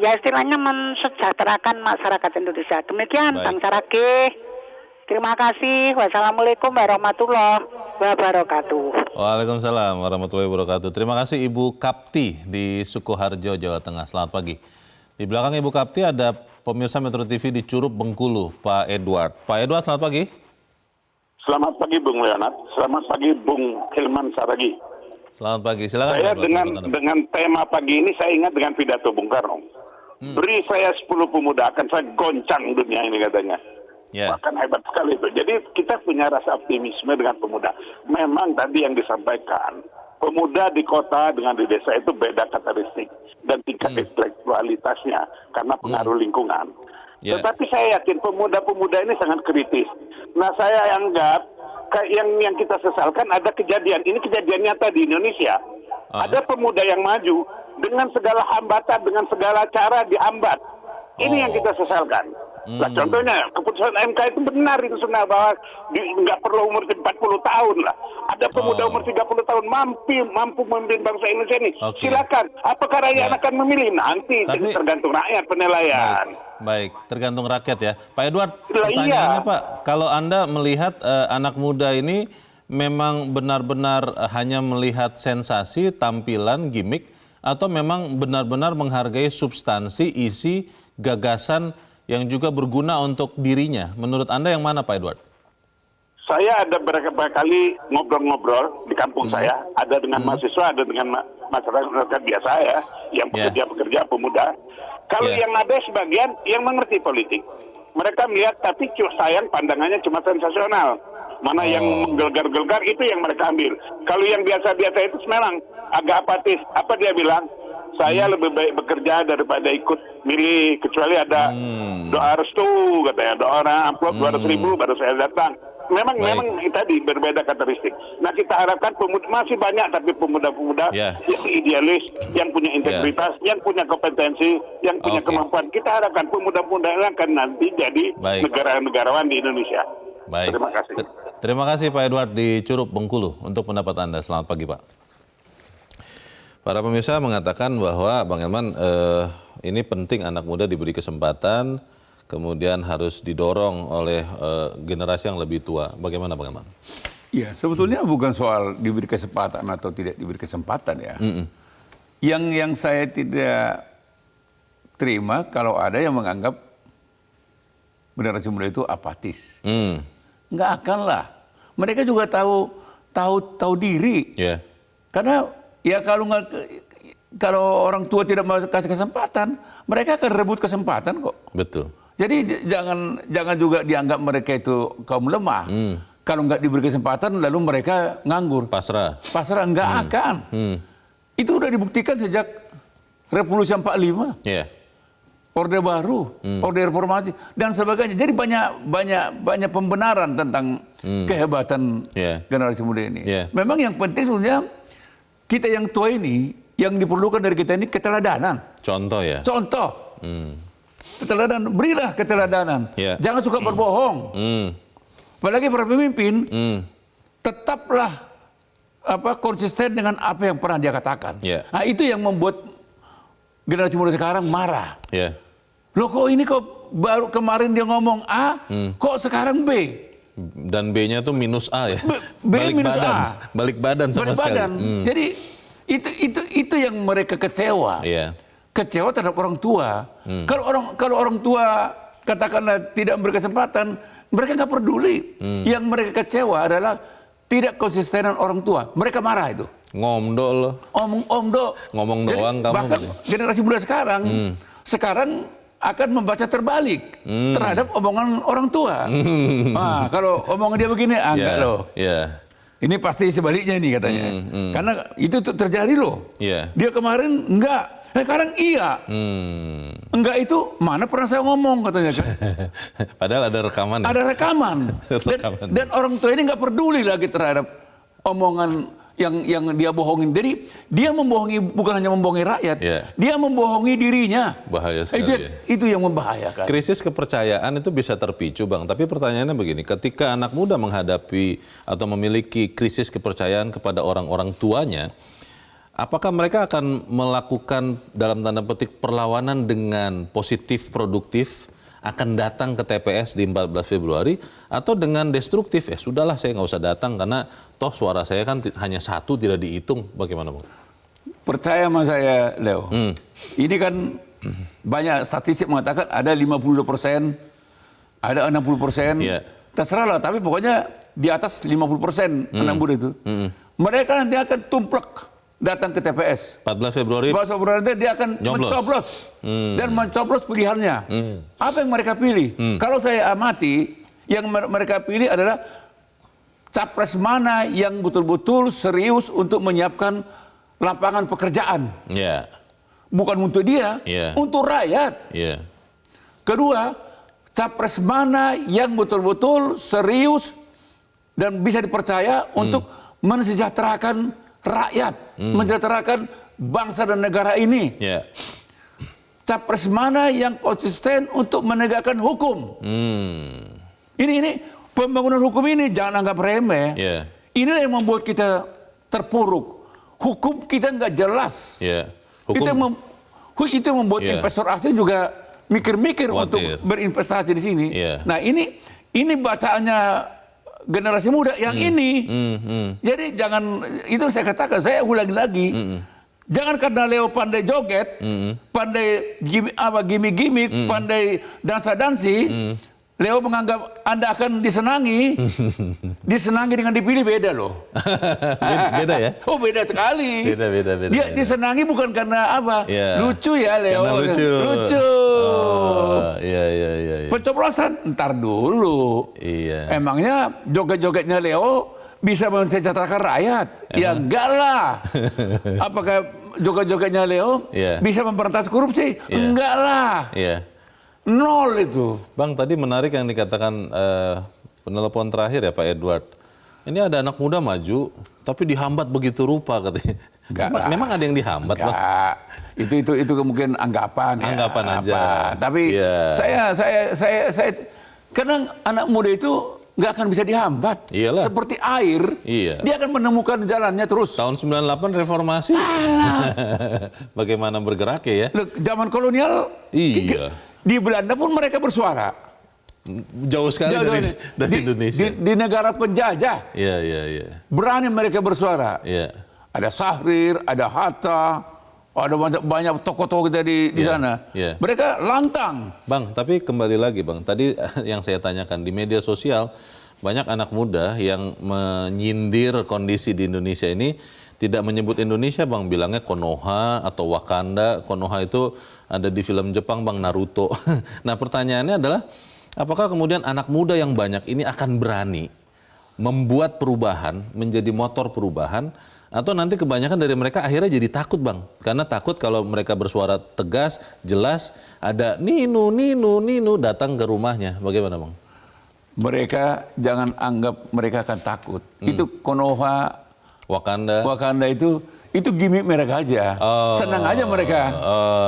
istilahnya mensejahterakan masyarakat Indonesia. Demikian Bang Saragih. Terima kasih. Wassalamualaikum warahmatullahi wabarakatuh. Waalaikumsalam warahmatullahi wabarakatuh. Terima kasih Ibu Kapti di Sukoharjo, Jawa Tengah. Selamat pagi. Di belakang Ibu Kapti ada pemirsa Metro TV di Curup, Bengkulu, Pak Edward. Pak Edward, selamat pagi. Selamat pagi Bung Leonard. Selamat pagi Bung Hilman Saragih. Selamat pagi. Silakan. Saya dengan tema pagi ini saya ingat dengan pidato Bung Karno. Beri saya 10 pemuda akan saya goncang dunia ini katanya. Bahkan hebat sekali itu. Jadi kita punya rasa optimisme dengan pemuda. Memang tadi yang disampaikan, pemuda di kota dengan di desa itu beda karakteristik dan tingkat intelektualitasnya karena pengaruh lingkungan. Tetapi saya yakin pemuda-pemuda ini sangat kritis. Nah saya anggap yang kita sesalkan ada kejadian. Ini kejadian nyata di Indonesia. Ada pemuda yang maju dengan segala hambatan, dengan segala cara dihambat. Ini yang kita sesalkan. Nah, contohnya keputusan MK itu benar itu sebenarnya bahwa nggak perlu umur 40 tahun lah. Ada pemuda umur 30 tahun mampu memimpin bangsa Indonesia ini. Silakan. Apakah rakyat akan memilih? Nanti tergantung rakyat penilaian. Baik, tergantung rakyat ya. Pak Edward, pertanyaannya Pak, kalau Anda melihat anak muda ini memang benar-benar hanya melihat sensasi, tampilan, gimmick, atau memang benar-benar menghargai substansi, isi, gagasan yang juga berguna untuk dirinya. Menurut Anda yang mana Pak Edward? Saya ada beberapa kali ngobrol-ngobrol di kampung saya, ada dengan mahasiswa, ada dengan masyarakat biasa ya, yang pekerja-pekerja pemuda. Kalau yang ada sebagian yang mengerti politik, mereka melihat tapi sayang pandangannya cuma sensasional. Mana yang menggelgar-gelgar itu yang mereka ambil. Kalau yang biasa-biasa itu memang agak apatis. Apa dia bilang? Saya lebih baik bekerja daripada ikut milih, kecuali ada doa restu katanya, doa orang amplop 200.000 baru saya datang. Memang tadi berbeda karakteristik. Nah kita harapkan masih banyak tapi pemuda-pemuda yang idealis, yang punya integritas, yang punya kompetensi, yang punya kemampuan. Kita harapkan pemuda-pemuda yang akan nanti jadi negarawan di Indonesia. Baik. Terima kasih. Terima kasih Pak Edward di Curup, Bengkulu untuk pendapat Anda. Selamat pagi Pak. Para pemirsa mengatakan bahwa Bang Elman ini penting anak muda diberi kesempatan, kemudian harus didorong oleh generasi yang lebih tua. Bagaimana Bang Elman? Ya sebetulnya bukan soal diberi kesempatan atau tidak diberi kesempatan ya. Yang saya tidak terima kalau ada yang menganggap generasi muda itu apatis. Nggak akan lah. Mereka juga tahu diri. Karena ya kalau orang tua tidak mau kasih kesempatan, mereka akan rebut kesempatan kok. Betul. Jadi jangan juga dianggap mereka itu kaum lemah. Kalau nggak diberi kesempatan, lalu mereka nganggur. Pasrah nggak akan. Itu udah dibuktikan sejak Revolusi 45. Orde Baru, Orde Reformasi dan sebagainya. Jadi banyak pembenaran tentang kehebatan generasi muda ini. Memang yang penting sebenarnya kita yang tua ini, yang diperlukan dari kita ini keteladanan. Contoh ya? Contoh. Keteladanan, berilah keteladanan. Jangan suka berbohong. Apalagi para pemimpin, tetaplah konsisten dengan apa yang pernah dia katakan. Nah itu yang membuat generasi muda sekarang marah. Loh kok ini baru kemarin dia ngomong A, kok sekarang B? Dan B-nya tuh minus A ya. Balik badan sama sekali. Jadi itu yang mereka kecewa. Kecewa terhadap orang tua. Kalau orang tua katakanlah tidak memberi kesempatan, mereka nggak peduli. Yang mereka kecewa adalah tidak konsistenan orang tua. Mereka marah itu. Ngomdol. Ngomong doang kamu. Bahkan generasi muda sekarang akan membaca terbalik terhadap omongan orang tua. Nah, kalau omongan dia begini, enggak loh. Ini pasti sebaliknya nih katanya. Karena itu terjadi loh. Dia kemarin enggak, sekarang iya. Enggak itu mana pernah saya ngomong katanya kan. Padahal ada rekaman. Ada rekaman. Dan orang tua ini nggak peduli lagi terhadap omongan yang dia bohongin. Jadi dia membohongi, bukan hanya membohongi rakyat, dia membohongi dirinya. Bahaya sekali. Itu yang membahayakan. Krisis kepercayaan itu bisa terpicu, Bang. Tapi pertanyaannya begini, ketika anak muda menghadapi atau memiliki krisis kepercayaan kepada orang-orang tuanya, apakah mereka akan melakukan dalam tanda petik perlawanan dengan positif, produktif, akan datang ke TPS di 14 Februari, atau dengan destruktif, ya sudahlah saya nggak usah datang karena toh suara saya kan hanya satu, tidak dihitung. Bagaimana, Bang? Percaya sama saya, Leo. Ini kan banyak statistik mengatakan ada 52%, ada 60%. Terserah lah, tapi pokoknya di atas 50% anak muda itu. Mereka nanti akan tumplek datang ke TPS. 14 Februari. 14 Februari dia akan mencoblos dan mencoblos pilihannya. Apa yang mereka pilih? Kalau saya amati, yang mereka pilih adalah capres mana yang betul-betul serius untuk menyiapkan lapangan pekerjaan. Bukan untuk dia, untuk rakyat. Kedua, capres mana yang betul-betul serius dan bisa dipercaya untuk mensejahterakan rakyat, mensejahterakan bangsa dan negara ini. Capres mana yang konsisten untuk menegakkan hukum. Ini pembangunan hukum ini jangan anggap remeh. Inilah yang membuat kita terpuruk. Hukum kita nggak jelas. Itu yang membuat investor asing juga mikir-mikir untuk berinvestasi di sini. Nah ini bacaannya generasi muda yang ini. Jadi jangan, itu saya katakan, saya ulangi lagi. Jangan karena Leo pandai joget, pandai gimmick, pandai dansa-dansi, Leo menganggap Anda akan disenangi. Disenangi dengan dipilih beda loh. Beda ya? Oh beda sekali. Beda. Dia disenangi bukan karena apa? Lucu ya Leo. Karena lucu. Iya. Pencoblosan ntar dulu. Emangnya joget-jogetnya Leo bisa mensejahterakan rakyat? Ya enggak lah. Apakah joget-jogetnya Leo bisa memberantas korupsi? Enggak lah. Nol itu. Bang, tadi menarik yang dikatakan penelpon terakhir ya Pak Edward. Ini ada anak muda maju, tapi dihambat begitu rupa katanya. Memang ada yang dihambat, Bang? Itu mungkin anggapan ya. Anggapan aja. Tapi saya karena anak muda itu nggak akan bisa dihambat. Iyalah. Seperti air, dia akan menemukan jalannya terus. Tahun 98 reformasi. Bagaimana bergerak ya? Zaman kolonial. Di Belanda pun mereka bersuara. Jauh sekali dari Indonesia. Di negara penjajah. Berani mereka bersuara. Ada Sahrir, ada Hatta, ada banyak tokoh-tokoh kita di sana. Mereka lantang. Bang, tapi kembali lagi Bang. Tadi yang saya tanyakan, di media sosial banyak anak muda yang menyindir kondisi di Indonesia ini, tidak menyebut Indonesia Bang, bilangnya Konoha atau Wakanda. Konoha itu ada di film Jepang Bang, Naruto. Nah pertanyaannya adalah, apakah kemudian anak muda yang banyak ini akan berani membuat perubahan, menjadi motor perubahan, atau nanti kebanyakan dari mereka akhirnya jadi takut Bang? Karena takut kalau mereka bersuara tegas, jelas, ada Nino datang ke rumahnya. Bagaimana Bang? Mereka jangan anggap mereka akan takut. Itu Konoha, Wakanda itu gimmick mereka aja. Senang aja mereka.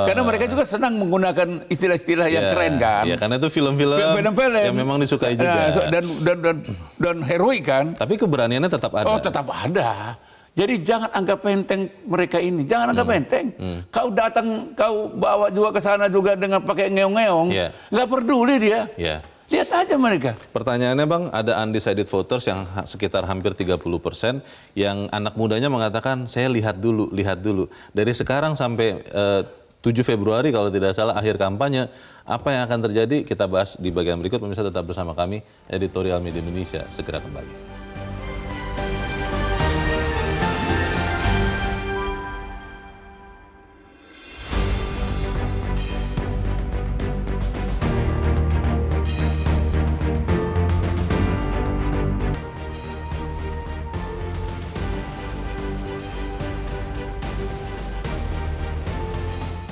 Karena mereka juga senang menggunakan istilah-istilah yang keren kan. Karena itu film-film yang memang disukai juga. Dan heroik kan. Tapi keberaniannya tetap ada. Oh, tetap ada. Jadi jangan anggap enteng mereka ini. Jangan anggap enteng. Kau datang, kau bawa juga ke sana juga dengan pakai ngeong-ngeong. Nggak peduli dia. Lihat aja mereka. Pertanyaannya Bang, ada undecided voters yang sekitar hampir 30%, yang anak mudanya mengatakan, saya lihat dulu. Dari sekarang sampai 7 Februari kalau tidak salah akhir kampanye, apa yang akan terjadi? Kita bahas di bagian berikut. Pemirsa tetap bersama kami, Editorial Media Indonesia. Segera kembali.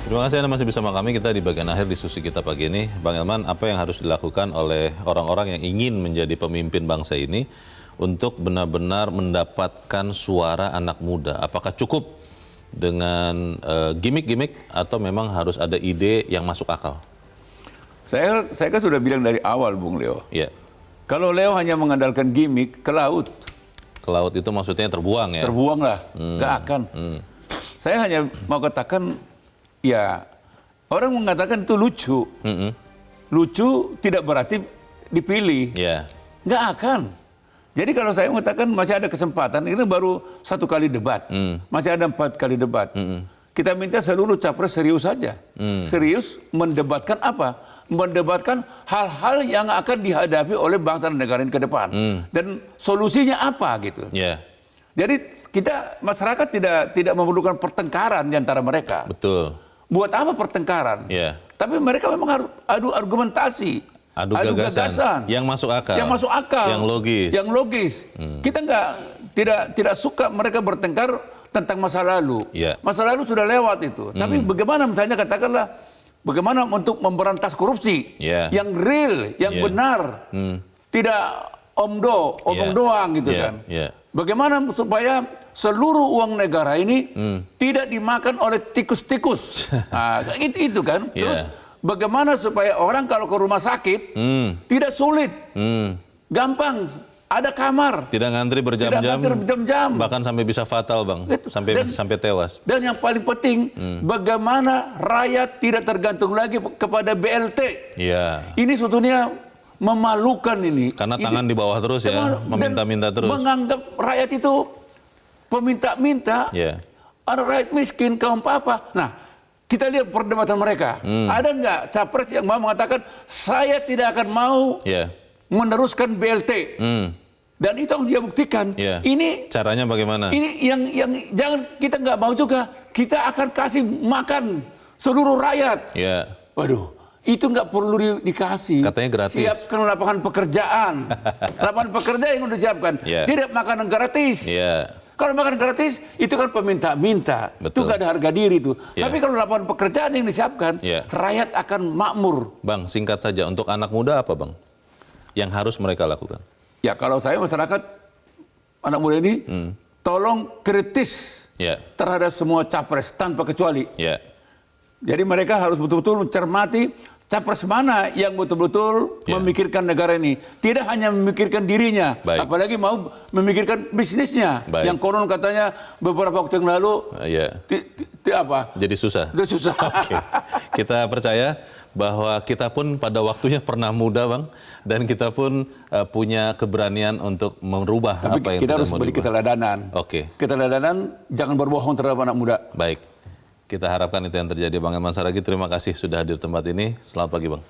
Terima kasih Anda masih bersama kami. Kita di bagian akhir diskusi kita pagi ini. Bang Elman, apa yang harus dilakukan oleh orang-orang yang ingin menjadi pemimpin bangsa ini untuk benar-benar mendapatkan suara anak muda? Apakah cukup dengan gimmick-gimmick atau memang harus ada ide yang masuk akal? Saya kan sudah bilang dari awal, Bung Leo. Ya. Kalau Leo hanya mengandalkan gimmick ke laut. Ke laut itu maksudnya terbuang ya? Terbuang lah, nggak akan. Saya hanya mau katakan, ya orang mengatakan itu lucu. Lucu tidak berarti dipilih. Ya. Nggak akan. Jadi kalau saya mengatakan masih ada kesempatan, ini baru 1 kali debat. Masih ada 4 kali debat. Kita minta seluruh capres serius saja. Serius mendebatkan apa? Mendebatkan hal-hal yang akan dihadapi oleh bangsa dan negara ini ke depan. Dan solusinya apa gitu. Yeah. Jadi kita, masyarakat tidak memerlukan pertengkaran di antara mereka. Betul. Buat apa pertengkaran? Yeah. Tapi mereka memang harus adu argumentasi. Adu gagasan. Yang masuk akal. Yang masuk akal. Yang logis. Yang logis. Kita tidak suka mereka bertengkar tentang masa lalu. Yeah. Masa lalu sudah lewat itu. Tapi bagaimana misalnya katakanlah, bagaimana untuk memberantas korupsi yang real, yang benar, tidak omong doang gitu kan. Bagaimana supaya seluruh uang negara ini tidak dimakan oleh tikus-tikus. Nah, itu kan. Terus bagaimana supaya orang kalau ke rumah sakit tidak sulit, gampang. Ada kamar. Tidak ngantri berjam-jam. Bahkan sampai bisa fatal, Bang. Gitu. Sampai tewas. Dan yang paling penting, bagaimana rakyat tidak tergantung lagi kepada BLT. Iya. Ini sebetulnya memalukan ini. Karena tangan di bawah terus ya, meminta-minta terus. Menganggap rakyat itu peminta-minta. Iya. Ada rakyat miskin, kaum apa. Nah, kita lihat perdebatan mereka. Ada nggak capres yang mau mengatakan, saya tidak akan mau meneruskan BLT. Dan itu harus dia buktikan. Ini caranya bagaimana? Ini yang jangan, kita nggak mau juga. Kita akan kasih makan seluruh rakyat. Waduh, itu nggak perlu dikasih. Katanya gratis. Siapkan lapangan pekerjaan. Lapangan pekerjaan yang udah disiapkan. Tidak makanan gratis. Kalau makan gratis, itu kan peminta-minta. Itu nggak ada harga diri itu. Tapi kalau lapangan pekerjaan yang disiapkan, rakyat akan makmur. Bang, singkat saja, untuk anak muda apa, Bang, yang harus mereka lakukan? Ya, kalau saya masyarakat, anak muda ini, tolong kritis terhadap semua capres tanpa kecuali. Jadi mereka harus betul-betul mencermati capres mana yang betul-betul memikirkan negara ini. Tidak hanya memikirkan dirinya, apalagi mau memikirkan bisnisnya. Yang konon katanya beberapa waktu yang lalu, jadi susah. Susah. Oke. Kita percaya bahwa kita pun pada waktunya pernah muda, Bang, dan kita pun punya keberanian untuk merubah apa yang kita harus beri keteladanan. Keteladanan, jangan berbohong terhadap anak muda. Baik. Kita harapkan itu yang terjadi, Bang Eman Saragih. Terima kasih sudah hadir di tempat ini. Selamat pagi, Bang.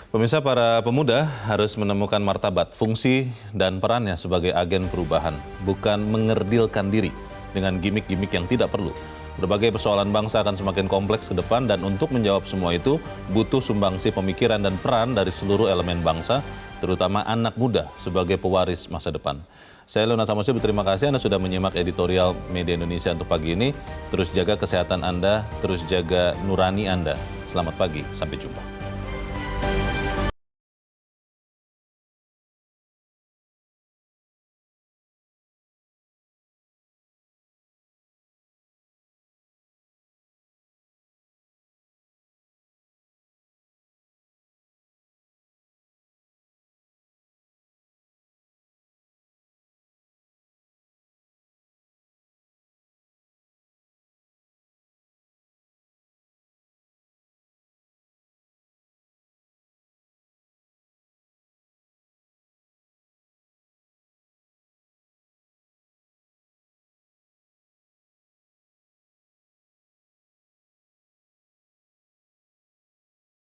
Pemirsa, para pemuda harus menemukan martabat, fungsi, dan perannya sebagai agen perubahan, bukan mengerdilkan diri dengan gimmick-gimmick yang tidak perlu. Berbagai persoalan bangsa akan semakin kompleks ke depan, dan untuk menjawab semua itu butuh sumbangsi pemikiran dan peran dari seluruh elemen bangsa, terutama anak muda sebagai pewaris masa depan. Saya Leonard Samosir, berterima kasih Anda sudah menyimak editorial Media Indonesia untuk pagi ini. Terus jaga kesehatan Anda, terus jaga nurani Anda. Selamat pagi, sampai jumpa.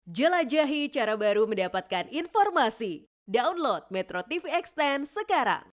Jelajahi cara baru mendapatkan informasi. Download Metro TV Extend sekarang.